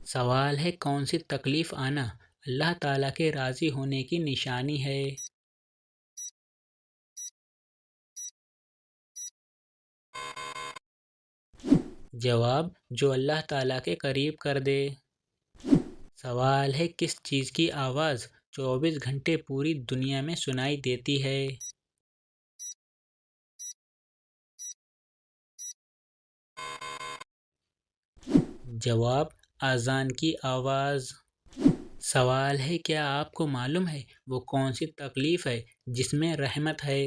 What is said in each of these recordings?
سوال ہے کون سی تکلیف آنا اللہ تعالیٰ کے راضی ہونے کی نشانی ہے؟ جواب جو اللہ تعالیٰ کے قریب کر دے۔ سوال ہے کس چیز کی آواز 24 گھنٹے پوری دنیا میں سنائی دیتی ہے؟ جواب اذان کی آواز۔ سوال ہے کیا آپ کو معلوم ہے وہ کون سی تکلیف ہے جس میں رحمت ہے؟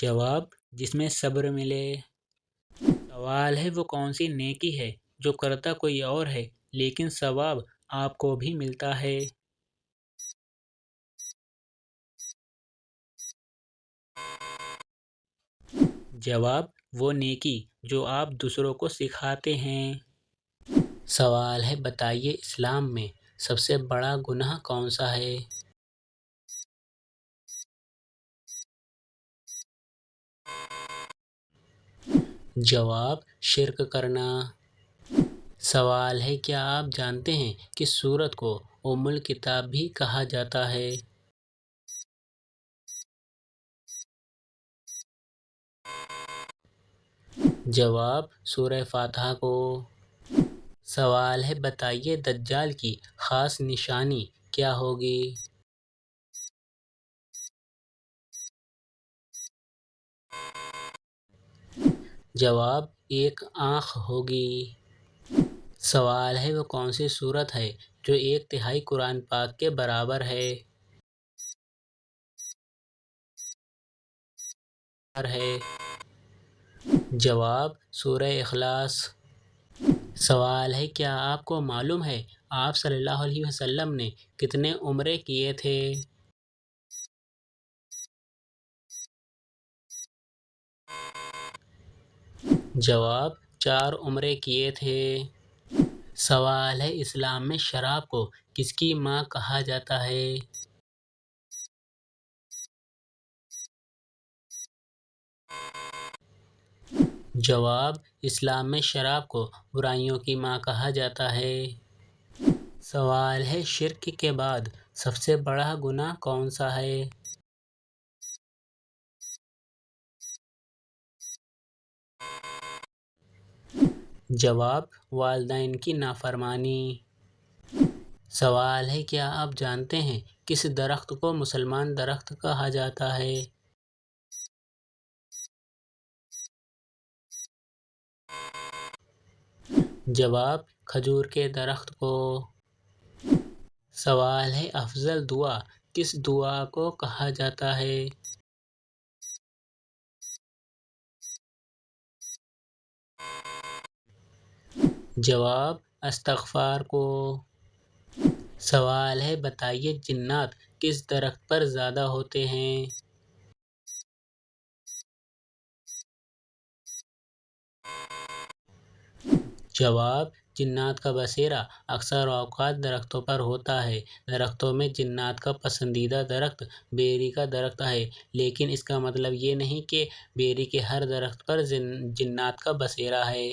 جواب جس میں صبر ملے۔ سوال ہے وہ کون سی نیکی ہے جو کرتا کوئی اور ہے لیکن ثواب آپ کو بھی ملتا ہے؟ جواب وہ نیکی جو آپ دوسروں کو سکھاتے ہیں۔ سوال ہے بتائیے اسلام میں سب سے بڑا گناہ کون سا ہے؟ جواب شرک کرنا۔ سوال ہے کیا آپ جانتے ہیں کس سورت کو ام الکتاب بھی کہا جاتا ہے؟ جواب سورہ فاتحہ کو۔ سوال ہے بتائیے دجال کی خاص نشانی کیا ہوگی؟ جواب ایک آنکھ ہوگی۔ سوال ہے وہ کون سی سورت ہے جو 1/3 قرآن پاک کے برابر ہے؟ جواب سورہ اخلاص۔ سوال ہے کیا آپ کو معلوم ہے آپ صلی اللہ علیہ وسلم نے کتنے عمرے کیے تھے؟ جواب 4 عمرے کیے تھے۔ سوال ہے اسلام میں شراب کو کس کی ماں کہا جاتا ہے؟ جواب اسلام میں شراب کو برائیوں کی ماں کہا جاتا ہے۔ سوال ہے شرک کے بعد سب سے بڑا گناہ کون سا ہے؟ جواب والدین کی نافرمانی۔ سوال ہے کیا آپ جانتے ہیں کس درخت کو مسلمان درخت کہا جاتا ہے؟ جواب کھجور کے درخت کو۔ سوال ہے افضل دعا کس دعا کو کہا جاتا ہے؟ جواب استغفار کو۔ سوال ہے بتائیے جنات کس درخت پر زیادہ ہوتے ہیں؟ جواب جنات کا بسیرا اکثر اوقات درختوں پر ہوتا ہے۔ درختوں میں جنات کا پسندیدہ درخت بیری کا درخت ہے، لیکن اس کا مطلب یہ نہیں کہ بیری کے ہر درخت پر جنات کا بسیرا ہے۔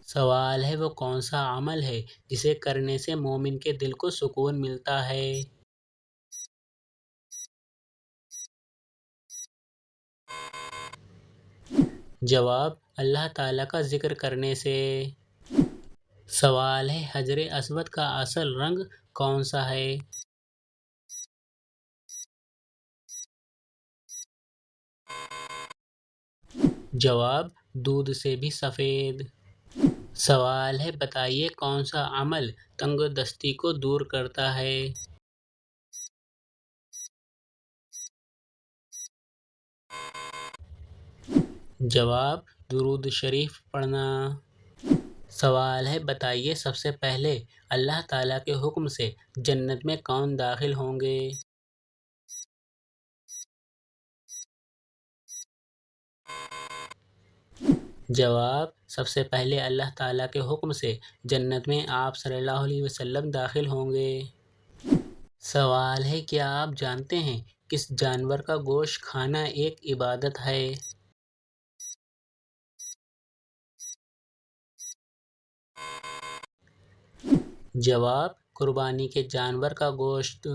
سوال ہے وہ کون سا عمل ہے جسے کرنے سے مومن کے دل کو سکون ملتا ہے؟ جواب اللہ تعالیٰ کا ذکر کرنے سے۔ سوال ہے حجر اسود کا اصل رنگ کون سا ہے؟ جواب دودھ سے بھی سفید۔ سوال ہے بتائیے کون سا عمل تنگ دستی کو دور کرتا ہے؟ جواب درود شریف پڑھنا۔ سوال ہے بتائیے سب سے پہلے اللہ تعالیٰ کے حکم سے جنت میں کون داخل ہوں گے؟ جواب سب سے پہلے اللہ تعالیٰ کے حکم سے جنت میں آپ صلی اللہ علیہ وسلم داخل ہوں گے۔ سوال ہے کیا آپ جانتے ہیں کس جانور کا گوشت کھانا ایک عبادت ہے؟ جواب: قربانی کے جانور کا گوشت۔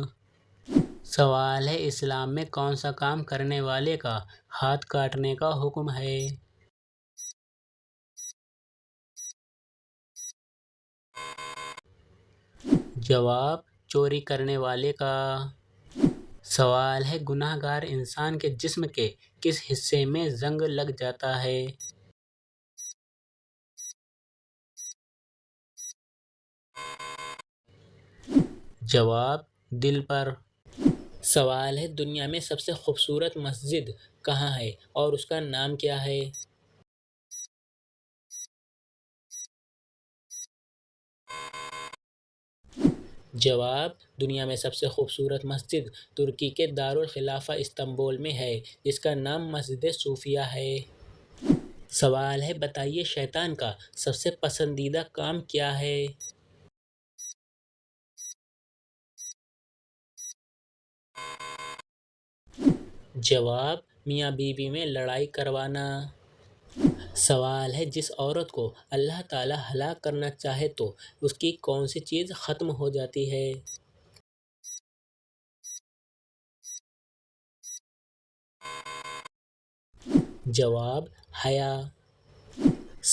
سوال ہے: اسلام میں کون سا کام کرنے والے کا ہاتھ کاٹنے کا حکم ہے؟ جواب: چوری کرنے والے کا۔ سوال ہے: گناہ گار انسان کے جسم کے کس حصے میں زنگ لگ جاتا ہے؟ جواب: دل پر۔ سوال ہے: دنیا میں سب سے خوبصورت مسجد کہاں ہے اور اس کا نام کیا ہے؟ جواب: دنیا میں سب سے خوبصورت مسجد ترکی کے دارالخلافہ استنبول میں ہے، جس کا نام مسجد صوفیہ ہے۔ سوال ہے: بتائیے شیطان کا سب سے پسندیدہ کام کیا ہے؟ جواب: میاں بیوی میں لڑائی کروانا۔ سوال ہے: جس عورت کو اللہ تعالیٰ ہلاک کرنا چاہے تو اس کی کون سی چیز ختم ہو جاتی ہے؟ جواب: حیا۔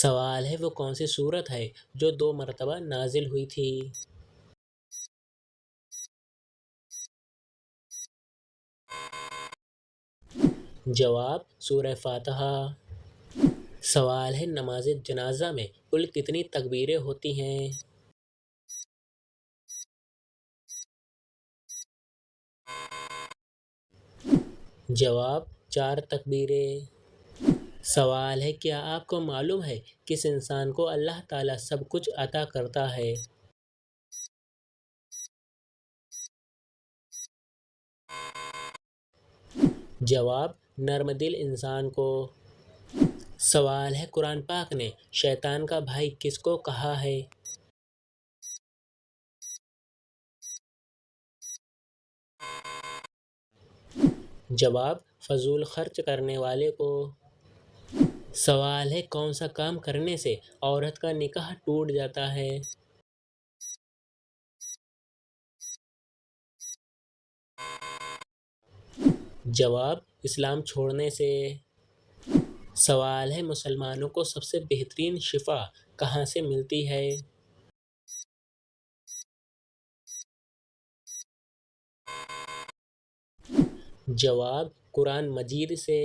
سوال ہے: وہ کون سی سورت ہے جو 2 مرتبہ نازل ہوئی تھی؟ جواب: سورہ فاتحہ۔ سوال ہے: نماز جنازہ میں کل کتنی تکبیریں ہوتی ہیں؟ جواب: 4 تکبیریں۔ سوال ہے: کیا آپ کو معلوم ہے کس انسان کو اللہ تعالیٰ سب کچھ عطا کرتا ہے؟ جواب: نرم دل انسان کو۔ سوال ہے: قرآن پاک نے شیطان کا بھائی کس کو کہا ہے؟ جواب: فضول خرچ کرنے والے کو۔ سوال ہے: کون سا کام کرنے سے عورت کا نکاح ٹوٹ جاتا ہے؟ جواب: اسلام چھوڑنے سے۔ سوال ہے: مسلمانوں کو سب سے بہترین شفا کہاں سے ملتی ہے؟ جواب: قرآن مجید سے۔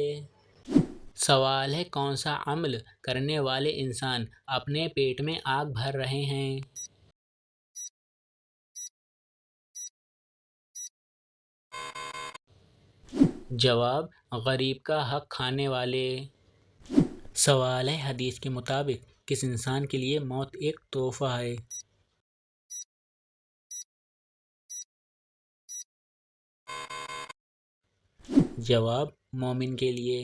سوال ہے: کون سا عمل کرنے والے انسان اپنے پیٹ میں آگ بھر رہے ہیں؟ جواب: غریب کا حق کھانے والے۔ سوال ہے: حدیث کے مطابق کس انسان کے لیے موت ایک تحفہ ہے؟ جواب: مومن کے لیے۔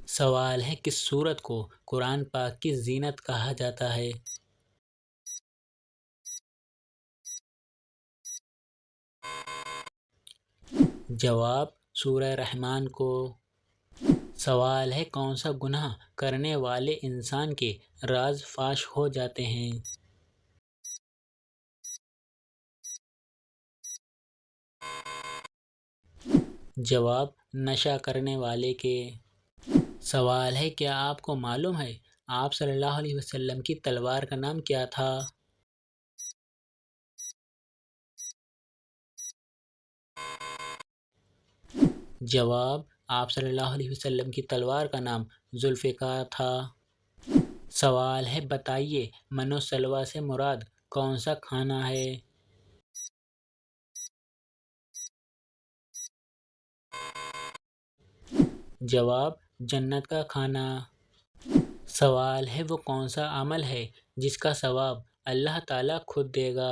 سوال ہے: کس سورت کو قرآن پاک کی زینت کہا جاتا ہے؟ جواب: سورہ رحمان کو۔ سوال ہے: کون سا گناہ کرنے والے انسان کے راز فاش ہو جاتے ہیں؟ جواب: نشہ کرنے والے کے۔ سوال ہے: کیا آپ کو معلوم ہے آپ صلی اللہ علیہ وسلم کی تلوار کا نام کیا تھا؟ جواب: آپ صلی اللہ علیہ وسلم کی تلوار کا نام ذو الفقار تھا۔ سوال ہے: بتائیے من و سلویٰ سے مراد کون سا کھانا ہے؟ جواب: جنت کا کھانا۔ سوال ہے: وہ کون سا عمل ہے جس کا ثواب اللہ تعالیٰ خود دے گا؟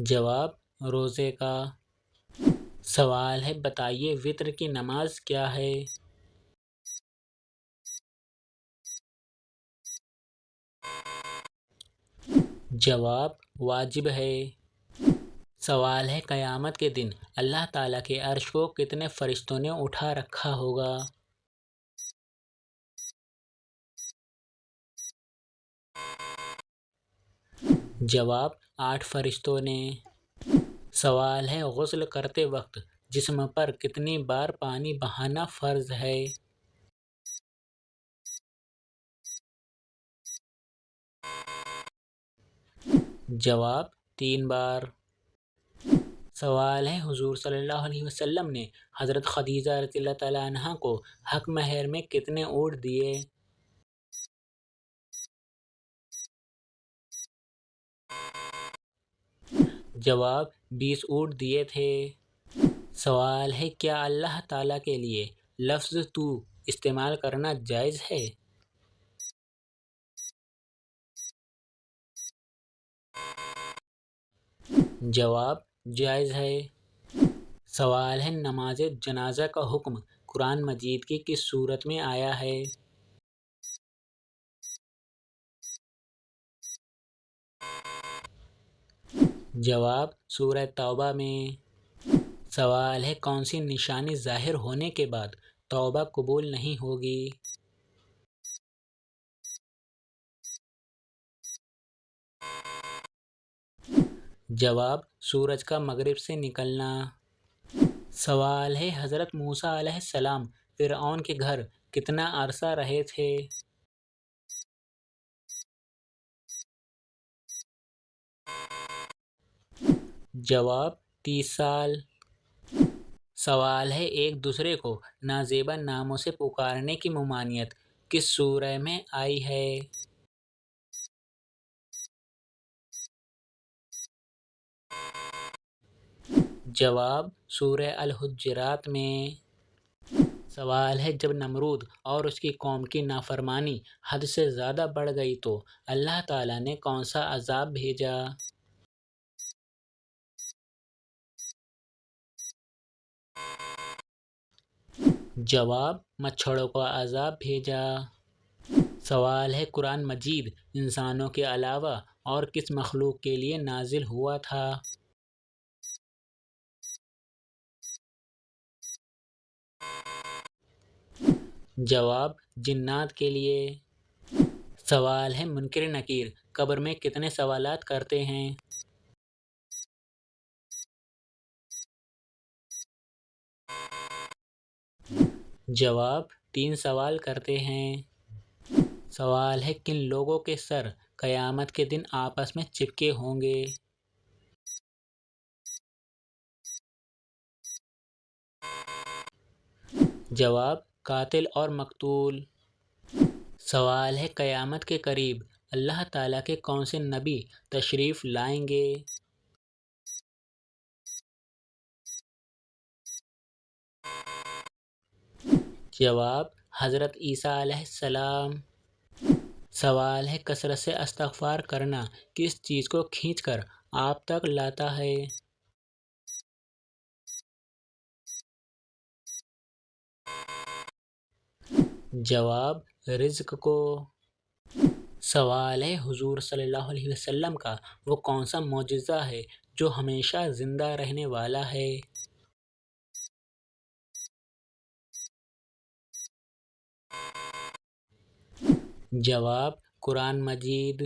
جواب: روزے کا۔ سوال ہے: بتائیے وتر کی نماز کیا ہے؟ جواب: واجب ہے۔ سوال ہے: قیامت کے دن اللہ تعالیٰ کے عرش کو کتنے فرشتوں نے اٹھا رکھا ہوگا؟ جواب 8 فرشتوں نے۔ سوال ہے غسل کرتے وقت جسم پر کتنی بار پانی بہانا فرض ہے؟ جواب 3 بار۔ سوال ہے حضور صلی اللہ علیہ وسلم نے حضرت خدیجہ رضی اللہ تعالیٰ عنہا کو حق مہر میں کتنے اونٹ دیے؟ جواب 20 اونٹ دیے تھے۔ سوال ہے کیا اللہ تعالیٰ کے لیے لفظ تو استعمال کرنا جائز ہے؟ جواب جائز ہے۔ سوال ہے نماز جنازہ کا حکم قرآن مجید کی کس صورت میں آیا ہے؟ جواب سورہ توبہ میں۔ سوال ہے کون سی نشانی ظاہر ہونے کے بعد توبہ قبول نہیں ہوگی؟ جواب سورج کا مغرب سے نکلنا۔ سوال ہے حضرت موسیٰ علیہ السلام فرعون کے گھر کتنا عرصہ رہے تھے؟ جواب 30 سال۔ سوال ہے ایک دوسرے کو نازیبا ناموں سے پکارنے کی ممانعت کس سورہ میں آئی ہے؟ جواب سورہ الحجرات میں۔ سوال ہے جب نمرود اور اس کی قوم کی نافرمانی حد سے زیادہ بڑھ گئی تو اللہ تعالیٰ نے کون سا عذاب بھیجا؟ جواب مچھروں کا عذاب بھیجا۔ سوال ہے قرآن مجید انسانوں کے علاوہ اور کس مخلوق کے لیے نازل ہوا تھا؟ جواب جنات کے لیے۔ سوال ہے منکر نکیر قبر میں کتنے سوالات کرتے ہیں؟ جواب 3 سوال کرتے ہیں۔ سوال ہے کن لوگوں کے سر قیامت کے دن آپس میں چپکے ہوں گے؟ جواب قاتل اور مقتول۔ سوال ہے قیامت کے قریب اللہ تعالیٰ کے کون سے نبی تشریف لائیں گے؟ جواب حضرت عیسیٰ علیہ السلام۔ سوال ہے کثرت سے استغفار کرنا کس چیز کو کھینچ کر آپ تک لاتا ہے؟ جواب رزق کو۔ سوال ہے حضور صلی اللہ علیہ وسلم کا وہ کون سا معجزہ ہے جو ہمیشہ زندہ رہنے والا ہے؟ جواب قرآن مجید۔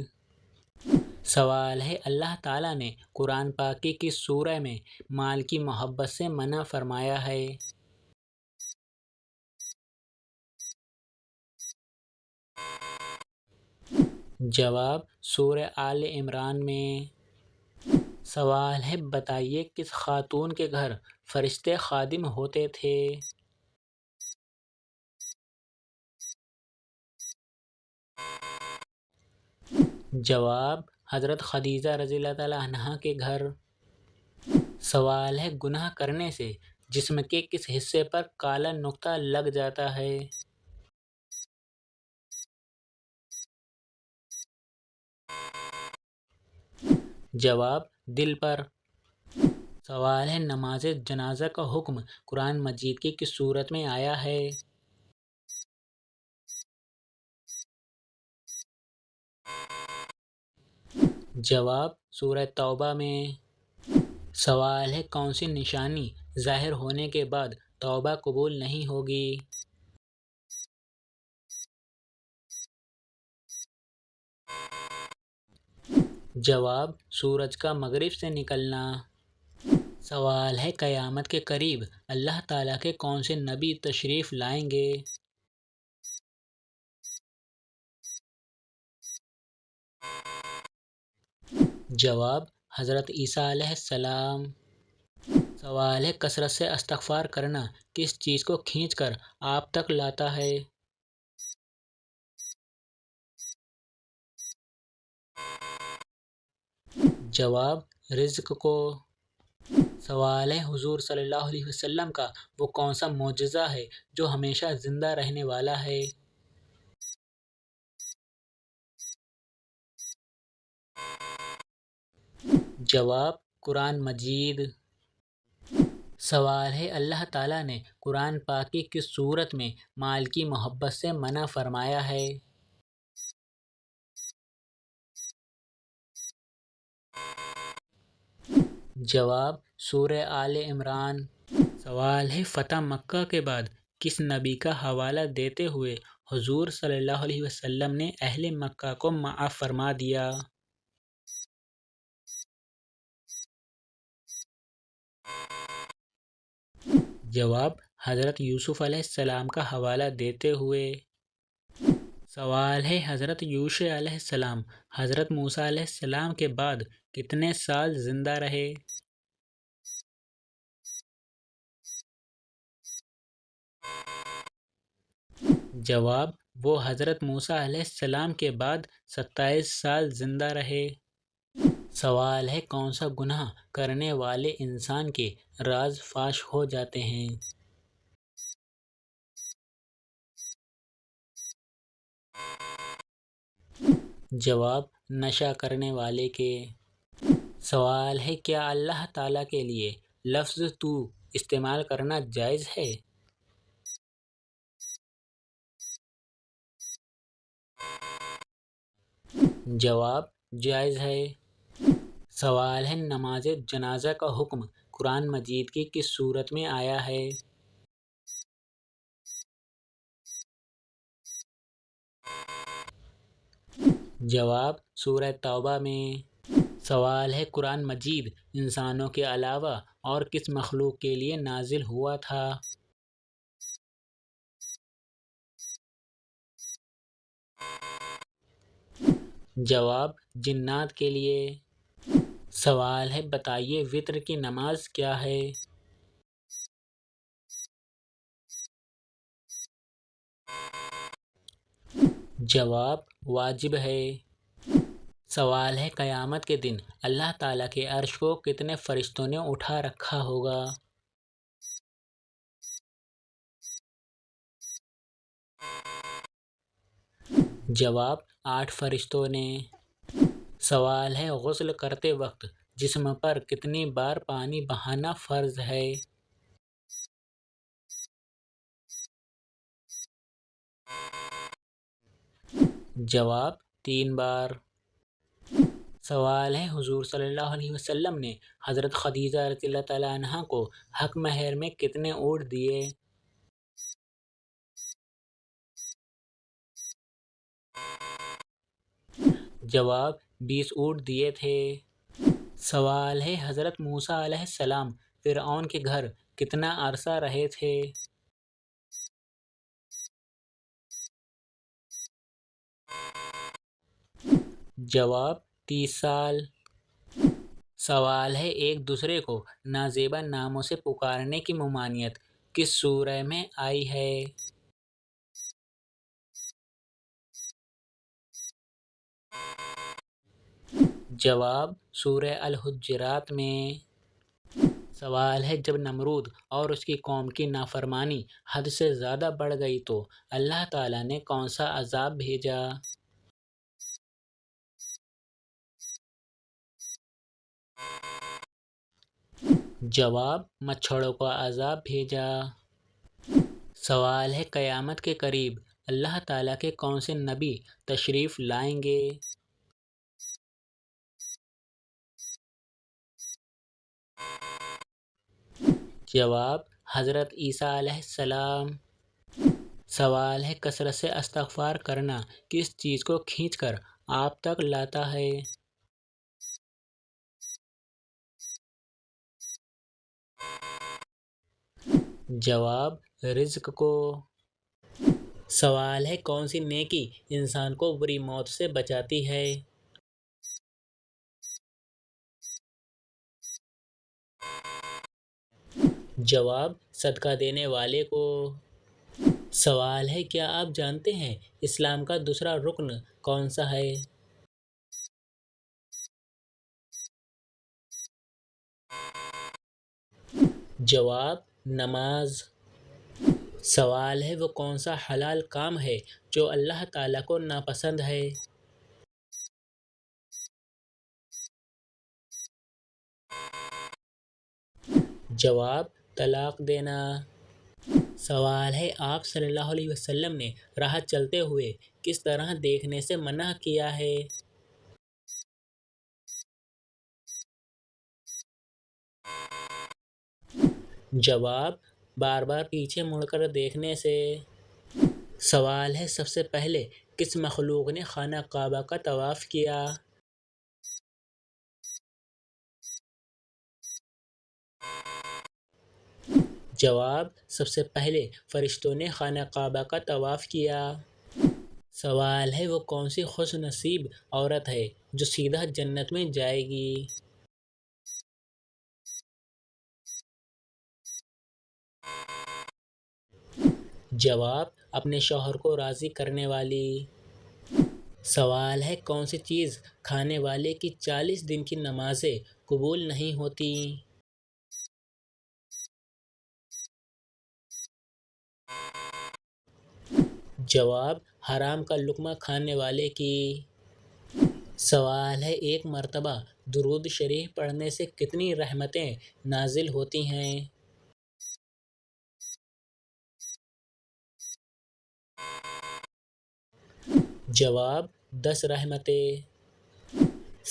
سوال ہے اللہ تعالیٰ نے قرآن پاک کی کس سورہ میں مال کی محبت سے منع فرمایا ہے؟ جواب سورہ آل عمران میں۔ سوال ہے بتائیے کس خاتون کے گھر فرشتے خادم ہوتے تھے؟ جواب حضرت خدیجہ رضی اللہ تعالیٰ عنہا کے گھر۔ سوال ہے گناہ کرنے سے جسم کے کس حصے پر کالا نقطہ لگ جاتا ہے؟ جواب دل پر۔ سوال ہے نماز جنازہ کا حکم قرآن مجید کی کس صورت میں آیا ہے؟ جواب سورہ توبہ میں۔ سوال ہے کون سی نشانی ظاہر ہونے کے بعد توبہ قبول نہیں ہوگی؟ جواب: سورج کا مغرب سے نکلنا۔ سوال ہے: قیامت کے قریب اللہ تعالیٰ کے کون سے نبی تشریف لائیں گے؟ جواب: حضرت عیسیٰ علیہ السلام۔ سوال ہے: کثرت سے استغفار کرنا کس چیز کو کھینچ کر آپ تک لاتا ہے؟ جواب: رزق کو۔ سوال ہے: حضور صلی اللہ علیہ وسلم کا وہ کون سا معجزہ ہے جو ہمیشہ زندہ رہنے والا ہے؟ جواب: قرآن مجید۔ سوال ہے: اللہ تعالیٰ نے قرآن پاک کی کس صورت میں مال کی محبت سے منع فرمایا ہے؟ جواب: سورہ آل عمران۔ سوال ہے: فتح مکہ کے بعد کس نبی کا حوالہ دیتے ہوئے حضور صلی اللہ علیہ وسلم نے اہل مکہ کو معاف فرما دیا؟ جواب: حضرت یوسف علیہ السلام کا حوالہ دیتے ہوئے۔ سوال ہے: حضرت یوشع علیہ السلام حضرت موسیٰ علیہ السلام کے بعد کتنے سال زندہ رہے؟ جواب: وہ حضرت موسیٰ علیہ السلام کے بعد 27 سال زندہ رہے۔ سوال ہے: کون سا گناہ کرنے والے انسان کے راز فاش ہو جاتے ہیں؟ جواب: نشہ کرنے والے کے۔ سوال ہے: کیا اللہ تعالیٰ کے لیے لفظ تو استعمال کرنا جائز ہے؟ جواب: جائز ہے۔ سوال ہے: نماز جنازہ کا حکم قرآن مجید کی کس صورت میں آیا ہے؟ جواب: سورہ توبہ میں۔ سوال ہے: قرآن مجید انسانوں کے علاوہ اور کس مخلوق کے لیے نازل ہوا تھا؟ جواب: جنات کے لیے۔ سوال ہے: بتائیے وتر کی نماز کیا ہے؟ جواب: واجب ہے۔ سوال ہے: قیامت کے دن اللہ تعالیٰ کے عرش کو کتنے فرشتوں نے اٹھا رکھا ہوگا؟ جواب: 8 فرشتوں نے۔ سوال ہے: غسل کرتے وقت جسم پر کتنی بار پانی بہانا فرض ہے؟ جواب: 3 بار۔ سوال ہے: حضور صلی اللہ علیہ وسلم نے حضرت خدیجہ رضی اللہ تعالیٰ عنہا کو حق مہر میں کتنے اونٹ دیے؟ جواب: 20 اونٹ دیے تھے۔ سوال ہے: حضرت موسیٰ علیہ السلام فرعون کے گھر کتنا عرصہ رہے تھے؟ جواب: 30 سال۔ سوال ہے: ایک دوسرے کو نازیبا ناموں سے پکارنے کی ممانعت کس سورہ میں آئی ہے؟ جواب: سورہ الحجرات میں۔ سوال ہے: جب نمرود اور اس کی قوم کی نافرمانی حد سے زیادہ بڑھ گئی تو اللہ تعالیٰ نے کون سا عذاب بھیجا؟ جواب: مچھروں کا عذاب بھیجا۔ سوال ہے: قیامت کے قریب اللہ تعالیٰ کے کون سے نبی تشریف لائیں گے؟ جواب: حضرت عیسیٰ علیہ السلام۔ سوال ہے: کثرت سے استغفار کرنا کس چیز کو کھینچ کر آپ تک لاتا ہے؟ جواب: رزق کو۔ سوال ہے: کون سی نیکی انسان کو بری موت سے بچاتی ہے؟ جواب: صدقہ دینے والے کو۔ سوال ہے: کیا آپ جانتے ہیں اسلام کا دوسرا رکن کون سا ہے؟ جواب: نماز۔ سوال ہے: وہ کون سا حلال کام ہے جو اللہ تعالیٰ کو ناپسند ہے؟ جواب: طلاق دینا۔ سوال ہے: آپ صلی اللہ علیہ وسلم نے راہ چلتے ہوئے کس طرح دیکھنے سے منع کیا ہے؟ جواب: بار بار پیچھے مڑ کر دیکھنے سے۔ سوال ہے: سب سے پہلے کس مخلوق نے خانہ کعبہ کا طواف کیا؟ جواب: سب سے پہلے فرشتوں نے خانہ کعبہ کا طواف کیا۔ سوال ہے: وہ کون سی خوش نصیب عورت ہے جو سیدھا جنت میں جائے گی؟ جواب: اپنے شوہر کو راضی کرنے والی۔ سوال ہے: کون سی چیز کھانے والے کی 40 دن کی نمازیں قبول نہیں ہوتی؟ جواب: حرام کا لقمہ کھانے والے کی۔ سوال ہے: ایک مرتبہ درود شریف پڑھنے سے کتنی رحمتیں نازل ہوتی ہیں؟ جواب: 10 رحمتیں۔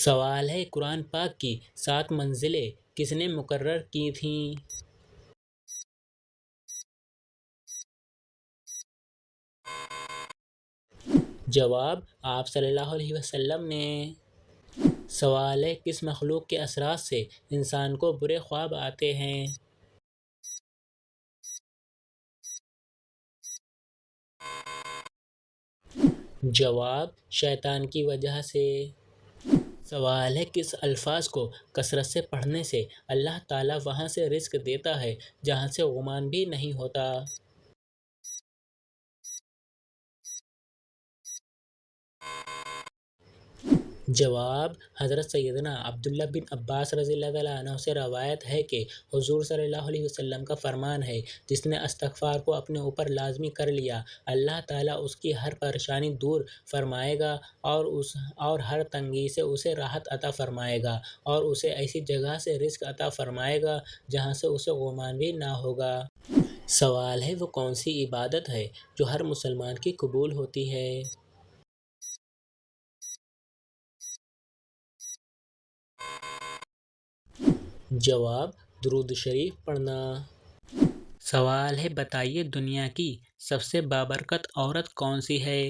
سوال ہے: قرآن پاک کی 7 منزلیں کس نے مقرر کی تھیں؟ جواب: آپ صلی اللہ علیہ وسلم نے۔ سوال ہے: کس مخلوق کے اثرات سے انسان کو برے خواب آتے ہیں؟ جواب: شیطان کی وجہ سے۔ سوال ہے: کس الفاظ کو کثرت سے پڑھنے سے اللہ تعالیٰ وہاں سے رزق دیتا ہے جہاں سے گمان بھی نہیں ہوتا؟ جواب: حضرت سیدنا عبداللہ بن عباس رضی اللہ تعالیٰ عنہ سے روایت ہے کہ حضور صلی اللہ علیہ وسلم کا فرمان ہے: جس نے استغفار کو اپنے اوپر لازمی کر لیا، اللہ تعالیٰ اس کی ہر پریشانی دور فرمائے گا اور ہر تنگی سے اسے راحت عطا فرمائے گا اور اسے ایسی جگہ سے رزق عطا فرمائے گا جہاں سے اسے گمان بھی نہ ہوگا۔ سوال ہے: وہ کون سی عبادت ہے جو ہر مسلمان کی قبول ہوتی ہے؟ جواب: درود شریف پڑھنا۔ سوال ہے: بتائیے دنیا کی سب سے بابرکت عورت کون سی ہے؟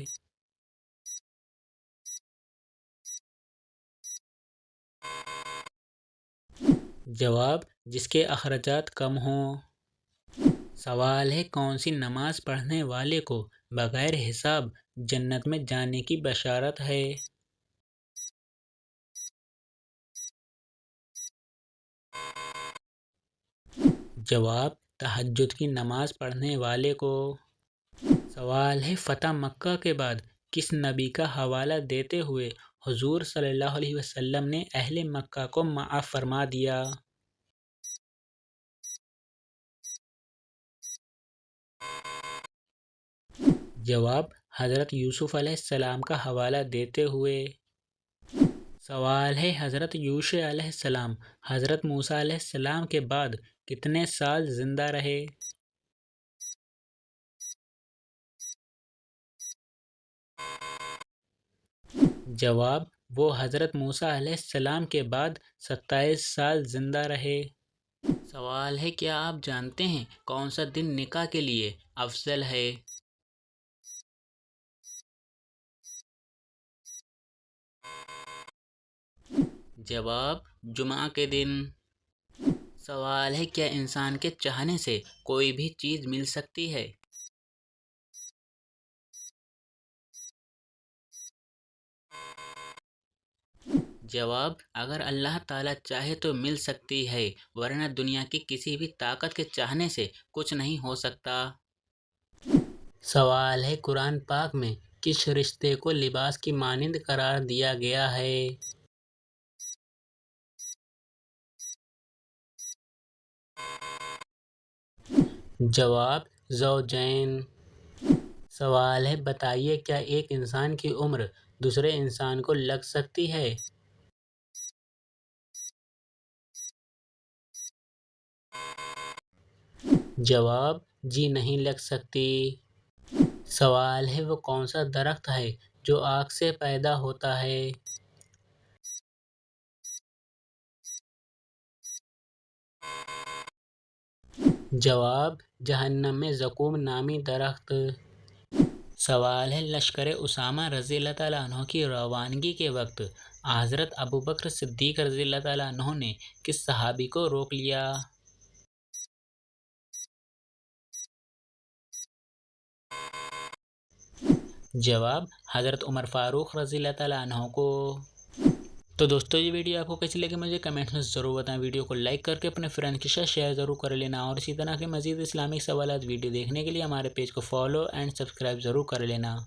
جواب: جس کے اخراجات کم ہوں۔ سوال ہے: کون سی نماز پڑھنے والے کو بغیر حساب جنت میں جانے کی بشارت ہے؟ جواب: تہجد کی نماز پڑھنے والے کو۔ سوال ہے: فتح مکہ کے بعد کس نبی کا حوالہ دیتے ہوئے حضور صلی اللہ علیہ وسلم نے اہل مکہ کو معاف فرما دیا؟ جواب: حضرت یوسف علیہ السلام کا حوالہ دیتے ہوئے۔ سوال ہے: حضرت یوشع علیہ السلام حضرت موسیٰ علیہ السلام کے بعد کتنے سال زندہ رہے؟ جواب: وہ حضرت موسیٰ علیہ السلام کے بعد 27 سال زندہ رہے۔ سوال ہے: کیا آپ جانتے ہیں کون سا دن نکاح کے لیے افضل ہے؟ جواب: جمعہ کے دن۔ سوال ہے کیا انسان کے چاہنے سے کوئی بھی چیز مل سکتی ہے؟ جواب: اگر اللہ تعالیٰ چاہے تو مل سکتی ہے، ورنہ دنیا کی کسی بھی طاقت کے چاہنے سے کچھ نہیں ہو سکتا۔ سوال ہے قرآن پاک میں کس رشتے کو لباس کی مانند قرار دیا گیا ہے؟ جواب: زوجین۔ سوال ہے بتائیے کیا ایک انسان کی عمر دوسرے انسان کو لگ سکتی ہے؟ جواب: جی نہیں لگ سکتی۔ سوال ہے وہ کون سا درخت ہے جو آگ سے پیدا ہوتا ہے؟ جواب: جہنم میں زقوم نامی درخت۔ سوال ہے لشکر اسامہ رضی اللہ تعالیٰ عنہ کی روانگی کے وقت حضرت ابوبکر صدیق رضی اللہ تعالیٰ عنہ نے کس صحابی کو روک لیا؟ جواب: حضرت عمر فاروق رضی اللہ تعالیٰ عنہ کو۔ تو دوستو یہ ویڈیو آپ کو کیسی لگی مجھے کمنٹ میں ضرور بتائیں۔ ویڈیو کو لائک کر کے اپنے فرینڈ کے ساتھ شیئر ضرور کر لینا، اور اسی طرح کے مزید اسلامک سوالات ویڈیو دیکھنے کے لیے ہمارے پیج کو فالو اینڈ سبسکرائب ضرور کر لینا۔